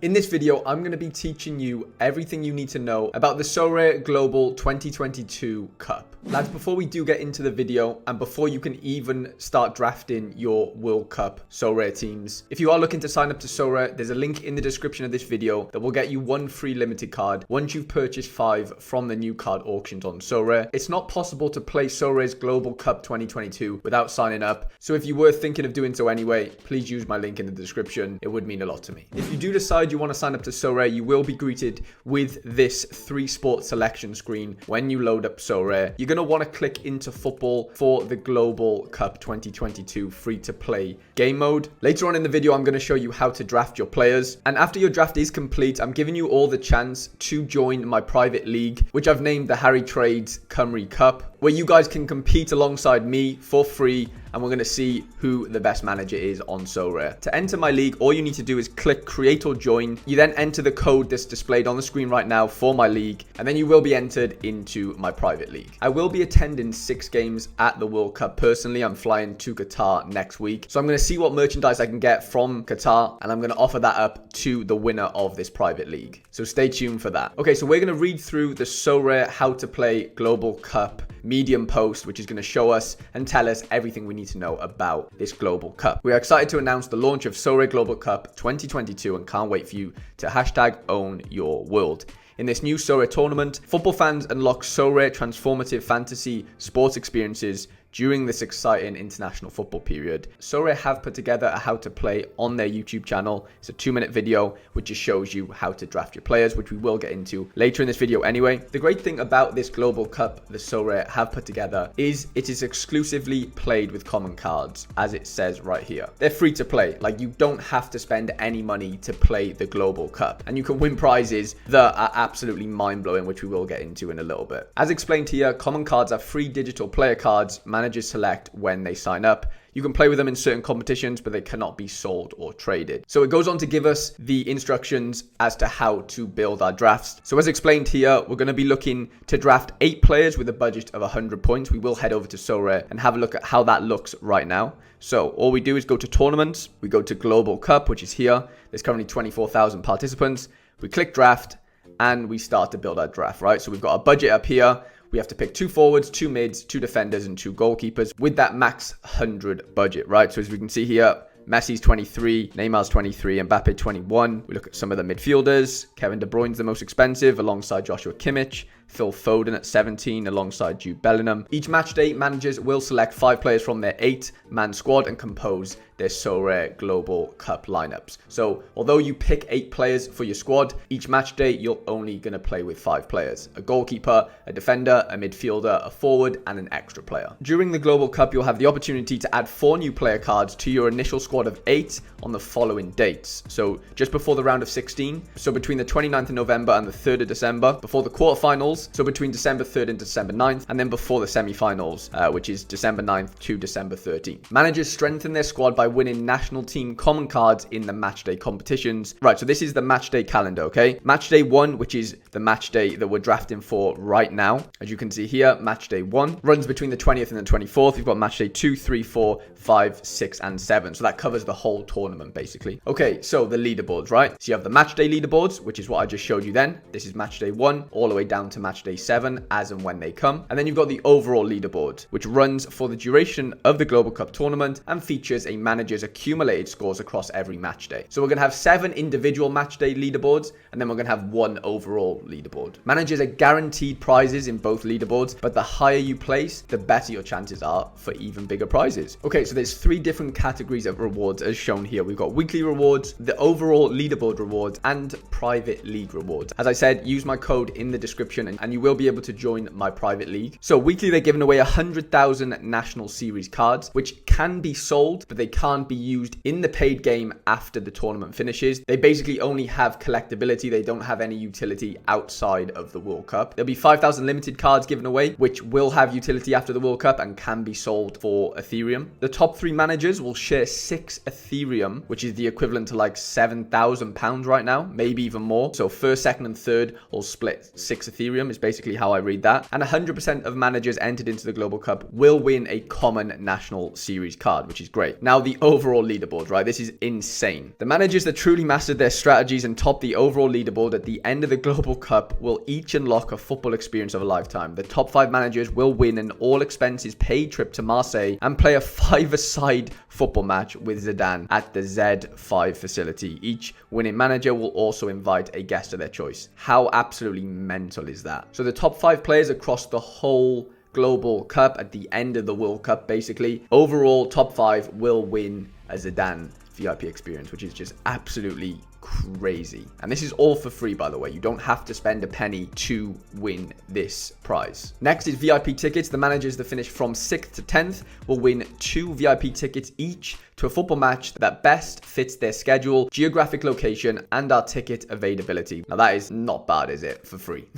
In this video, I'm going to be teaching you everything you need to know about the Sorare Global 2022 Cup. Lads, before we do get into the video and before you can even start drafting your World Cup Sorare teams, if you are looking to sign up to Sorare, there's a link in the description of this video that will get you one free limited card once you've purchased 5 from the new card auctions on Sorare. It's not possible to play Sorare's Global Cup 2022 without signing up, so if you were thinking of doing so anyway, please use my link in the description. It would mean a lot to me. If you do decide you want to sign up to Sorare, you will be greeted with this 3-sport selection screen when you load up Sorare. You're going to want to click into football for the Global Cup 2022 free-to-play game mode. Later on in the video, I'm going to show you how to draft your players. And after your draft is complete, I'm giving you all the chance to join my private league, which I've named the Harry Trades Cymru Cup, where you guys can compete alongside me for free, and we're going to see who the best manager is on Sorare. To enter my league, all you need to do is click create or join. You then enter the code that's displayed on the screen right now for my league, and then you will be entered into my private league. I will be attending 6 games at the World Cup personally. I'm flying to Qatar next week, so I'm going to see what merchandise I can get from Qatar, and I'm going to offer that up to the winner of this private league. So stay tuned for that. Okay, so we're going to read through the Sorare How to Play Global Cup Medium post, which is going to show us and tell us everything we need to know about this Global Cup. We are excited to announce the launch of Sorare Global Cup 2022 and can't wait for you to #OwnYourWorld. In this new Sorare tournament, football fans unlock Sorare transformative fantasy sports experiences during this exciting international football period. Sorare have put together a how to play on their YouTube channel. It's a 2-minute video which just shows you how to draft your players, which we will get into later in this video anyway. The great thing about this Global Cup the Sorare have put together is it is exclusively played with common cards, as it says right here. They're free to play, like you don't have to spend any money to play the Global Cup, and you can win prizes that are absolutely mind-blowing, which we will get into in a little bit. As explained here, common cards are free digital player cards managers select when they sign up. You can play with them in certain competitions, but they cannot be sold or traded. So it goes on to give us the instructions as to how to build our drafts. So as explained here, we're going to be looking to draft 8 players with a budget of 100 points. We will head over to Sorare and have a look at how that looks right now. So all we do is go to tournaments. We go to Global Cup, which is here. There's currently 24,000 participants. We click draft and we start to build our draft, right? So we've got our budget up here. We have to pick 2 forwards, 2 mids, 2 defenders, and 2 goalkeepers with that max 100 budget, right? So as we can see here, Messi's 23, Neymar's 23, Mbappe 21. We look at some of the midfielders. Kevin De Bruyne's the most expensive alongside Joshua Kimmich. Phil Foden at 17 alongside Jude Bellingham. Each match day, managers will select 5 players from their 8-man squad and compose their Sorare Global Cup lineups. So although you pick 8 players for your squad, each match day you're only going to play with 5 players. A goalkeeper, a defender, a midfielder, a forward, and an extra player. During the Global Cup, you'll have the opportunity to add 4 new player cards to your initial squad of 8 on the following dates. So just before the round of 16, so between the 29th of November and the 3rd of December, before the quarterfinals, so between December 3rd and December 9th, and then before the semi-finals, which is December 9th to December 13th. Managers strengthen their squad by winning national team common cards in the matchday competitions. Right, so this is the matchday calendar, okay? Matchday 1, which is the matchday that we're drafting for right now. As you can see here, matchday 1 runs between the 20th and the 24th. You've got matchday 2, 3, 4, 5, 6, and 7. So that covers the whole tournament, basically. Okay, so the leaderboards, right? So you have the matchday leaderboards, which is what I just showed you then. This is matchday 1 all the way down to matchday 7 as and when they come. And then you've got the overall leaderboard, which runs for the duration of the Global Cup tournament and features a manager's accumulated scores across every match day. So we're going to have 7 individual match day leaderboards, and then we're going to have 1 overall leaderboard. Managers are guaranteed prizes in both leaderboards, but the higher you place, the better your chances are for even bigger prizes. Okay, so there's 3 different categories of rewards as shown here. We've got weekly rewards, the overall leaderboard rewards, and private league rewards. As I said, use my code in the description and you will be able to join my private league. So weekly, they're giving away 100,000 National Series cards, which can be sold, but they can't be used in the paid game after the tournament finishes. They basically only have collectability. They don't have any utility outside of the World Cup. There'll be 5,000 limited cards given away, which will have utility after the World Cup and can be sold for Ethereum. The top 3 managers will share 6 Ethereum, which is the equivalent to like £7,000 right now, maybe even more. So first, second, and third will split 6 Ethereum. Ethereum is basically how I read that. And 100% of managers entered into the Global Cup will win a common National Series card, which is great. Now, the overall leaderboard, right? This is insane. The managers that truly mastered their strategies and topped the overall leaderboard at the end of the Global Cup will each unlock a football experience of a lifetime. The top 5 managers will win an all expenses paid trip to Marseille and play a 5-a-side football match with Zidane at the Z5 facility. Each winning manager will also invite a guest of their choice. How absolutely mental is that? So the top 5 players across the whole Global Cup at the end of the World Cup, basically, overall top 5 will win a Zidane VIP experience, which is just absolutely crazy. And this is all for free, by the way. You don't have to spend a penny to win this prize. Next is VIP tickets. The managers that finish from 6th to 10th will win 2 VIP tickets each to a football match that best fits their schedule, geographic location, and our ticket availability. Now that is not bad, is it? For free.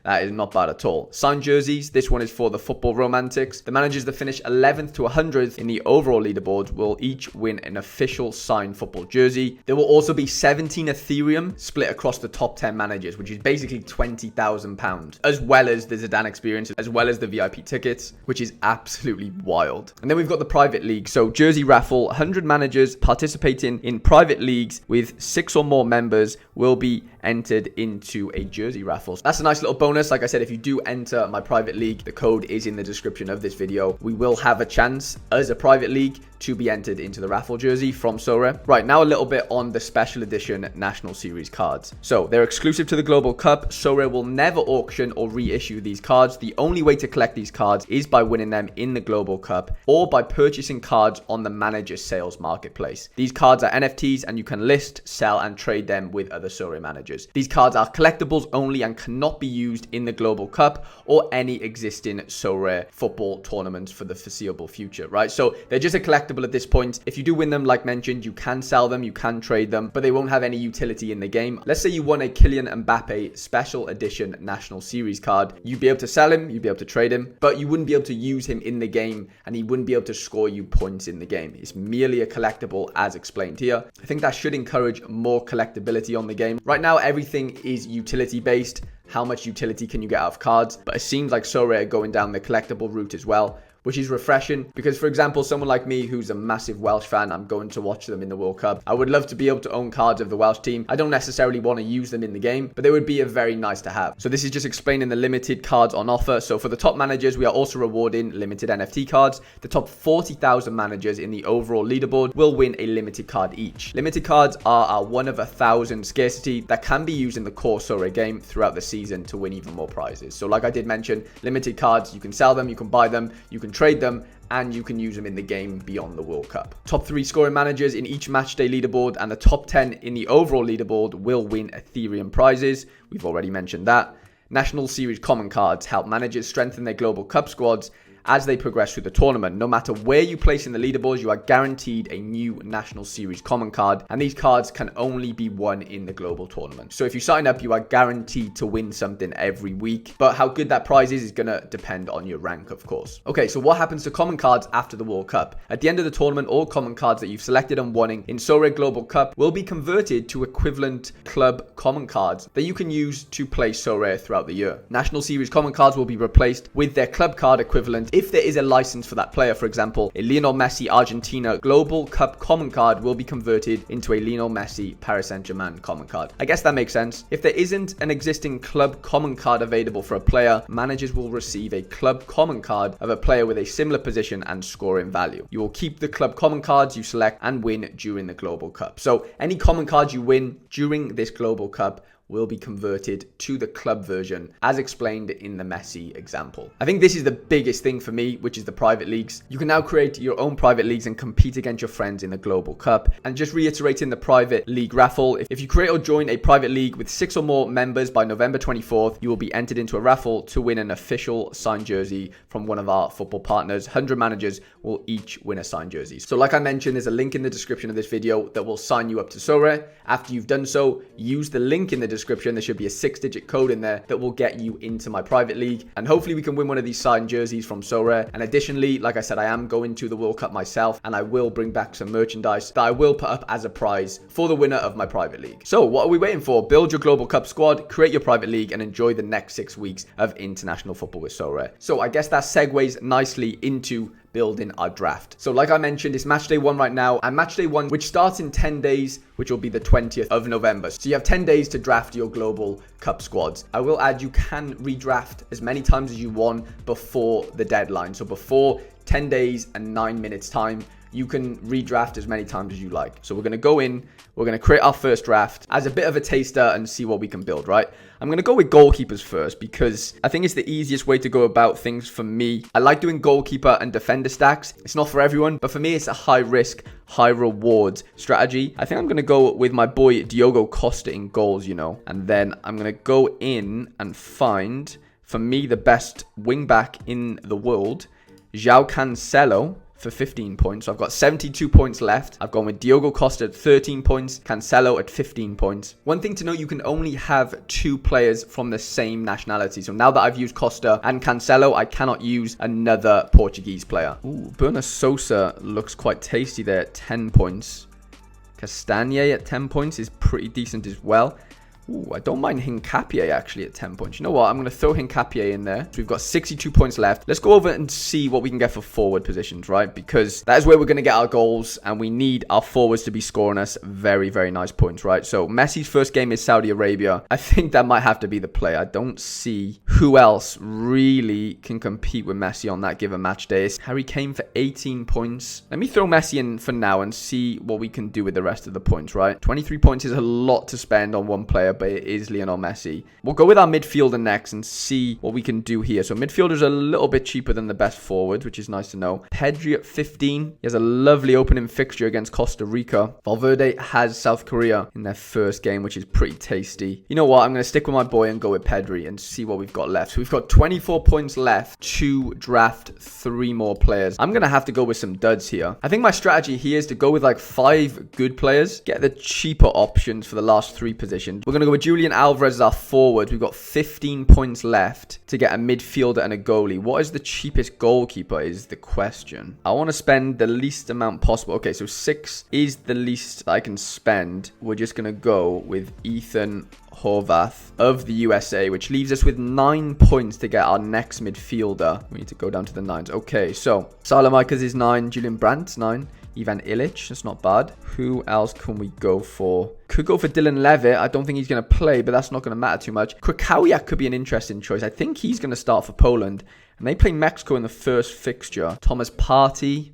That is not bad at all. Signed jerseys. This one is for the football romantics. The managers that finish 11th to 100th in the overall leaderboard will each win an official signed football jersey. There will also be 17 Ethereum split across the top 10 managers, which is basically £20,000, as well as the Zidane experience, as well as the VIP tickets, which is absolutely wild. And then we've got the private league. So jersey raffle, 100 managers participating in private leagues with 6 or more members will be entered into a jersey raffle. So that's a nice little bonus. Like I said, if you do enter my private league, the code is in the description of this video. We will have a chance as a private league to be entered into the raffle jersey from Sorare. Right, now a little bit on the special edition National Series cards. So they're exclusive to the Global Cup. Sorare will never auction or reissue these cards. The only way to collect these cards is by winning them in the Global Cup or by purchasing cards on the manager sales marketplace. These cards are NFTs and you can list, sell, and trade them with other Sorare managers. These cards are collectibles only and cannot be used in the Global Cup or any existing Sorare football tournaments for the foreseeable future, right? So they're just a collectible at this point. If you do win them, like mentioned, you can sell them, you can trade them, but they won't have any utility in the game. Let's say you won a Kylian Mbappe special edition National Series card. You'd be able to sell him, you'd be able to trade him, but you wouldn't be able to use him in the game and he wouldn't be able to score you points in the game. It's merely a collectible as explained here. I think that should encourage more collectability on the game. Right now, everything is utility based. How much utility can you get out of cards? But it seems like Sorare are going down the collectible route as well, which is refreshing because, for example, someone like me who's a massive Welsh fan, I'm going to watch them in the World Cup. I would love to be able to own cards of the Welsh team. I don't necessarily want to use them in the game, but they would be a very nice to have. So this is just explaining the limited cards on offer. So for the top managers, we are also rewarding limited NFT cards. The top 40,000 managers in the overall leaderboard will win a limited card each. Limited cards are our 1 of 1,000 scarcity that can be used in the core Sorare game throughout the season to win even more prizes. So like I did mention, limited cards, you can sell them, you can buy them, you can trade them, and you can use them in the game beyond the World Cup. Top 3 scoring managers in each matchday leaderboard and the top 10 in the overall leaderboard will win Ethereum prizes. We've already mentioned that. National Series common cards help managers strengthen their Global Cup squads as they progress through the tournament. No matter where you place in the leaderboards, you are guaranteed a new National Series common card, and these cards can only be won in the global tournament. So if you sign up, you are guaranteed to win something every week, but how good that prize is going to depend on your rank, of course. Okay, so what happens to common cards after the World Cup? At the end of the tournament, all common cards that you've selected and won in Sorare Global Cup will be converted to equivalent club common cards that you can use to play Sorare throughout the year. National Series common cards will be replaced with their club card equivalent if there is a license for that player. For example, a Lionel Messi Argentina Global Cup common card will be converted into a Lionel Messi Paris Saint-Germain common card. I guess that makes sense. If there isn't an existing club common card available for a player, managers will receive a club common card of a player with a similar position and scoring value. You will keep the club common cards you select and win during the Global Cup. So any common cards you win during this Global Cup will be converted to the club version as explained in the Messi example. I think this is the biggest thing for me, which is the private leagues. You can now create your own private leagues and compete against your friends in the Global Cup. And just reiterating the private league raffle, if you create or join a private league with 6 or more members by November 24th, you will be entered into a raffle to win an official signed jersey from one of our football partners. 100 managers will each win a signed jersey. So like I mentioned, there's a link in the description of this video that will sign you up to Sorare. After you've done so, use the link in the description description. There should be a 6-digit code in there that will get you into my private league. And hopefully we can win one of these signed jerseys from Sorare. And additionally, like I said, I am going to the World Cup myself, and I will bring back some merchandise that I will put up as a prize for the winner of my private league. So what are we waiting for? Build your Global Cup squad, create your private league, and enjoy the next 6 weeks of international football with Sorare. So I guess that segues nicely into building our draft. So like I mentioned, it's match day 1 right now, and match day 1, which starts in 10 days, which will be the 20th of November. So you have 10 days to draft your Global Cup squads. I will add, you can redraft as many times as you want before the deadline. So before 10 days and 9 minutes time, you can redraft as many times as you like. So we're going to go in, we're going to create our first draft as a bit of a taster and see what we can build, right? I'm going to go with goalkeepers first because I think it's the easiest way to go about things for me. I like doing goalkeeper and defender stacks. It's not for everyone, but for me, it's a high risk, high reward strategy. I think I'm going to go with my boy Diogo Costa in goals, you know, and then I'm going to go in and find, for me, the best wing back in the world, João Cancelo, for 15 points. So I've got 72 points left. I've gone with Diogo Costa at 13 points, Cancelo at 15 points. One thing to note, you can only have 2 players from the same nationality. So now that I've used Costa and Cancelo, I cannot use another Portuguese player. Ooh, Bernardo Sosa looks quite tasty there at 10 points. Castagne at 10 points is pretty decent as well. Ooh, I don't mind Hincapié actually at 10 points. You know what? I'm going to throw Hincapié in there. So we've got 62 points left. Let's go over and see what we can get for forward positions, right? Because that is where we're going to get our goals, and we need our forwards to be scoring us very, very nice points, right? So Messi's first game is Saudi Arabia. I think that might have to be the play. I don't see who else really can compete with Messi on that given match day. It's Harry Kane for 18 points. Let me throw Messi in for now and see what we can do with the rest of the points, right? 23 points is a lot to spend on one player, but it is Lionel Messi. We'll go with our midfielder next and see what we can do here. So midfielder's a little bit cheaper than the best forward, which is nice to know. Pedri at 15. He has a lovely opening fixture against Costa Rica. Valverde has South Korea in their first game, which is pretty tasty. You know what? I'm going to stick with my boy and go with Pedri and see what we've got left. So we've got 24 points left to draft 3 more players. I'm going to have to go with some duds here. I think my strategy here is to go with like 5 good players, get the cheaper options for the last 3 positions. We're going to go with Julian Alvarez as our forward. We've got 15 points left to get a midfielder and a goalie. What is the cheapest goalkeeper is the question. I want to spend the least amount possible. Okay, so 6 is the least I can spend. We're just going to go with Ethan Horvath of the USA, which leaves us with 9 points to get our next midfielder. We need to go down to the 9s. Okay, so Salamakers is 9, Julian Brandt's 9, Ivan Illich, that's not bad. Who else can we go for? Could go for Dylan Levitt. I don't think he's going to play, but that's not going to matter too much. Krychowiak could be an interesting choice. I think he's going to start for Poland. And they play Mexico in the first fixture. Thomas Partey.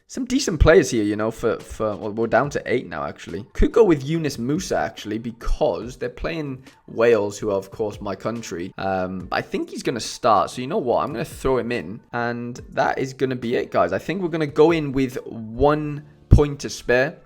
Some decent players here, you know, well, we're down to 8 now, actually. Could go with Yunus Musa, actually, because they're playing Wales, who are, of course, my country. I think he's going to start. So, you know what? I'm going to throw him in. And that is going to be it, guys. I think we're going to go in with 1 point to spare.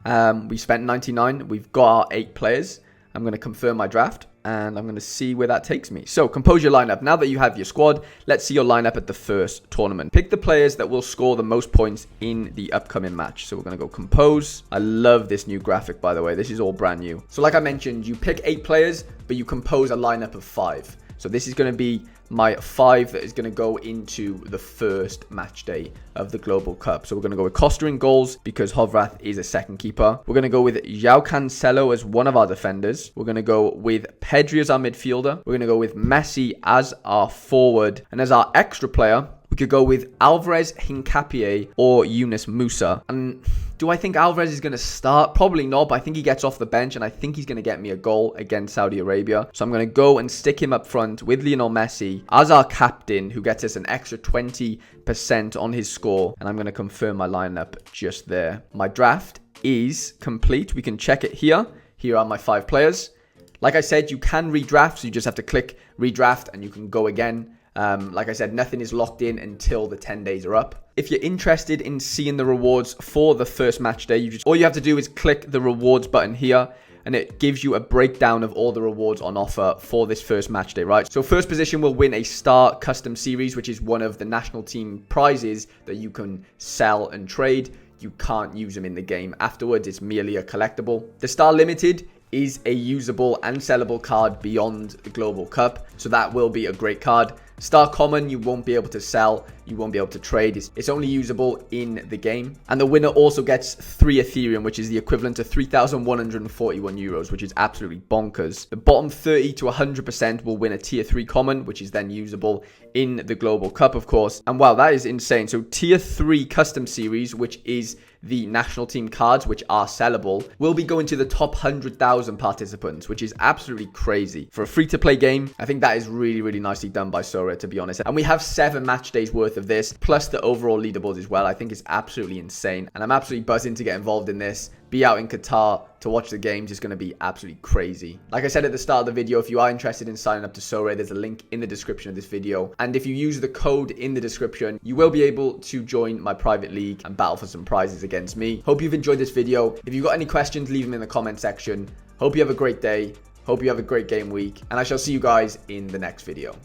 We spent 99. We've got our 8 players. I'm going to confirm my draft, and I'm going to see where that takes me. So, compose your lineup. Now that you have your squad, let's see your lineup at the first tournament. Pick the players that will score the most points in the upcoming match. So, we're going to go compose. I love this new graphic, by the way. This is all brand new. So, like I mentioned, you pick 8 players, but you compose a lineup of 5. So this is going to be my 5 that is going to go into the first match day of the Global Cup. So we're going to go with Costa in goals because Horvath is a second keeper. We're going to go with João Cancelo as one of our defenders. We're going to go with Pedri as our midfielder. We're going to go with Messi as our forward. And as our extra player, we could go with Alvarez, Hincapié, or Yunus Musa. And do I think Alvarez is going to start? Probably not, but I think he gets off the bench, and I think he's going to get me a goal against Saudi Arabia. So I'm going to go and stick him up front with Lionel Messi as our captain, who gets us an extra 20% on his score. And I'm going to confirm my lineup just there. My draft is complete. We can check it here. Here are my 5 players. Like I said, you can redraft, so you just have to click redraft, and you can go again. Like I said, nothing is locked in until the 10 days are up. If you're interested in seeing the rewards for the first match day, all you have to do is click the rewards button here, and it gives you a breakdown of all the rewards on offer for this first match day, right? So first position will win a Star Custom Series, which is one of the national team prizes that you can sell and trade. You can't use them in the game afterwards. It's merely a collectible. The Star Limited is a usable and sellable card beyond the Global Cup. So that will be a great card. Star Common, you won't be able to sell, you won't be able to trade. It's only usable in the game. And the winner also gets 3 Ethereum, which is the equivalent to 3,141 euros, which is absolutely bonkers. The bottom 30 to 100% will win a tier 3 common, which is then usable in the Global Cup, of course. And wow, that is insane. So tier 3 custom series, which is the national team cards, which are sellable, will be going to the top 100,000 participants, which is absolutely crazy. For a free-to-play game, I think that is really, really nicely done by Sorare, to be honest. And we have 7 match days worth of this, plus the overall leaderboards as well. I think it's absolutely insane. And I'm absolutely buzzing to get involved in this. Be out in Qatar to watch the games is going to be absolutely crazy. Like I said at the start of the video, if you are interested in signing up to Sorare, there's a link in the description of this video. And if you use the code in the description, you will be able to join my private league and battle for some prizes against me. Hope you've enjoyed this video. If you've got any questions, leave them in the comment section. Hope you have a great day. Hope you have a great game week. And I shall see you guys in the next video.